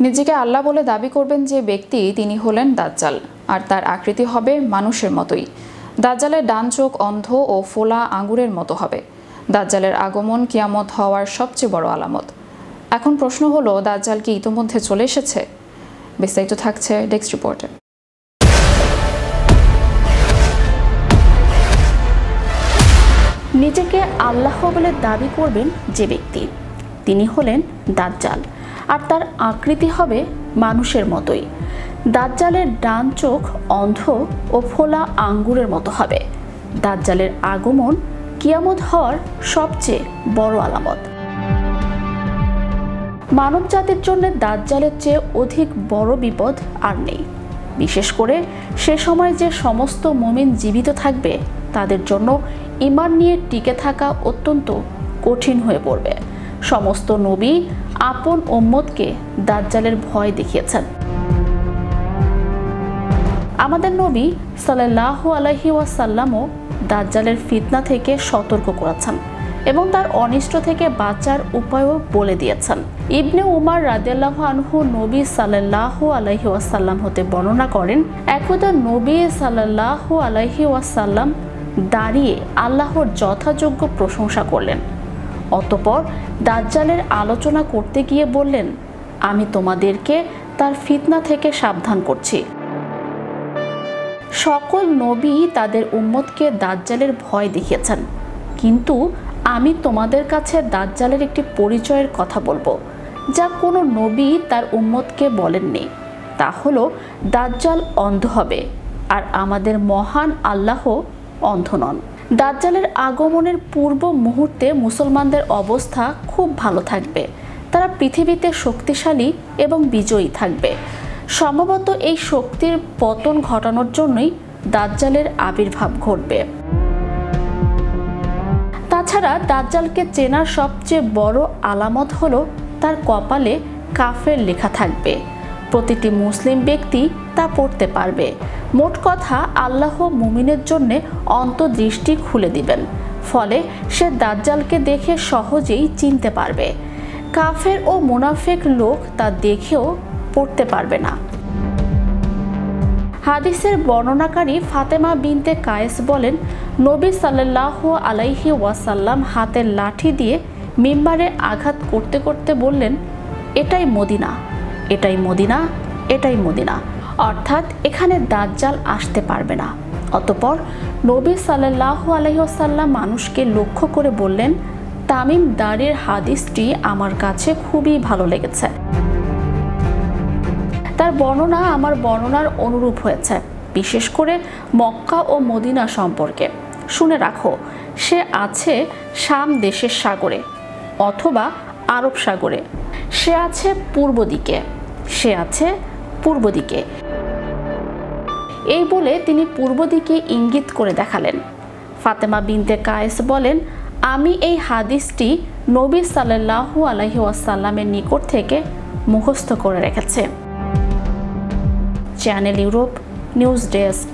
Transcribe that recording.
নিজেকে আল্লাহ বলে দাবি করবেন যে ব্যক্তি তিনি হলেন দাজ্জাল, আর তার আকৃতি হবে মানুষের মতোই। দাজ্জালের ডান চোখ অন্ধ ও ফোলা আঙ্গুরের মতো হবে। দাজ্জালের আগমন কিয়ামত হওয়ার সবচেয়ে বড় আলামত। এখন প্রশ্ন হলো, দাজ্জাল কি ইতোমধ্যে চলে এসেছে? বিস্তারিত থাকছে ডেস্ক রিপোর্টে। নিজেকে আল্লাহ বলে দাবি করবেন যে ব্যক্তি তিনি হলেন দাজ্জাল, আর তার আকৃতি হবে মানুষের মতোই। দাজ্জালের ডান চোখ অন্ধ ও ফোলা আঙ্গুরের মতো হবে। দাজ্জালের আগমন কিয়ামত হওয়ার সবচেয়ে বড় আলামত। মানব জাতির জন্য দাজ্জালের চেয়ে অধিক বড় বিপদ আর নেই। বিশেষ করে সে সময় যে সমস্ত মুমিন জীবিত থাকবে তাদের জন্য ঈমান নিয়ে টিকে থাকা অত্যন্ত কঠিন হয়ে পড়বে। সমস্ত নবী আপন উম্মতকে দাজ্জালের ভয় দেখিয়েছেন। আমাদের নবী সাল্লাল্লাহু আলাইহি ওয়াসাল্লামও দাজ্জালের ফিতনা থেকে সতর্ক করেছেন এবং তার অনিষ্ট থেকে বাঁচার উপায়ও বলে দিয়েছেন। ইবনে উমার রাদিয়াল্লাহু আনহু নবী সাল্লাল্লাহু আলাইহি ওয়াসাল্লাম হতে বর্ণনা করেন, একদা নবী সাল্লাল্লাহু আলাইহি ওয়াসাল্লাম দাঁড়িয়ে আল্লাহর যথাযোগ্য প্রশংসা করলেন। অতঃপর দাজ্জালের আলোচনা করতে গিয়ে বললেন, আমি তোমাদেরকে তার ফিতনা থেকে সাবধান করছি। সকল নবী তাদের উম্মতকে দাজ্জালের ভয় দেখিয়েছেন, কিন্তু আমি তোমাদের কাছে দাজ্জালের একটি পরিচয়ের কথা বলবো যা কোনো নবী তার উম্মতকে বলেননি। তা হলো, দাজ্জাল অন্ধ হবে, আর আমাদের মহান আল্লাহ অন্ধ নন। দাজ্জালের আগমনের পূর্ব মুহূর্তে মুসলমানদের অবস্থা খুব ভালো থাকবে। তারা পৃথিবীতে শক্তিশালী এবং বিজয়ী থাকবে। সম্ভবত এই শক্তির পতন ঘটানোর জন্যই দাজ্জালের আবির্ভাব ঘটবে। তাছাড়া দাজ্জালকে চেনার সবচেয়ে বড় আলামত হলো তার কপালে কাফের লেখা থাকবে। প্রতিটি মুসলিম ব্যক্তি তা পড়তে পারবে। মোট কথা, আল্লাহ মুমিনের জন্য অন্তর্দৃষ্টি খুলে দিবেন, ফলে সে দাজ্জালকে দেখে সহজেই চিনতে পারবে। কাফের ও মুনাফিক লোক তা দেখেও পড়তে পারবে না। হাদিসের বর্ণনাকারী ফাতেমা বিনতে কায়েস বলেন, নবী সাল্লাল্লাহু আলাইহি ওয়াসাল্লাম হাতের লাঠি দিয়ে মিম্বারে আঘাত করতে করতে বললেন, এটাই মদিনা, এটাই মদিনা, এটাই মদিনা, অর্থাৎ এখানে দাজ্জাল আসতে পারবে না। অতঃপর নবী সাল্লাল্লাহু আলাইহি ওয়াসাল্লাম মানুষকে লক্ষ্য করে বললেন, তামিম দারের হাদিসটি আমার কাছে খুবই ভালো লেগেছে। তার বর্ণনা আমার বর্ণনার অনুরূপ হয়েছে, বিশেষ করে মক্কা ও মদিনা সম্পর্কে। শুনে রাখো, সে আছে শাম দেশের সাগরে অথবা আরব সাগরে। সে আছে পূর্ব দিকে, সে আছে পূর্ব দিকে। এই বলে তিনি পূর্ব দিকে ইঙ্গিত করে দেখালেন। ফাতেমা বিনতে কায়েস বলেন, আমি এই হাদিসটি নবী সাল্লাল্লাহু আলাইহি ওয়াসাল্লামের নিকট থেকে মুখস্থ করে রেখেছি। Channel Europe news desk.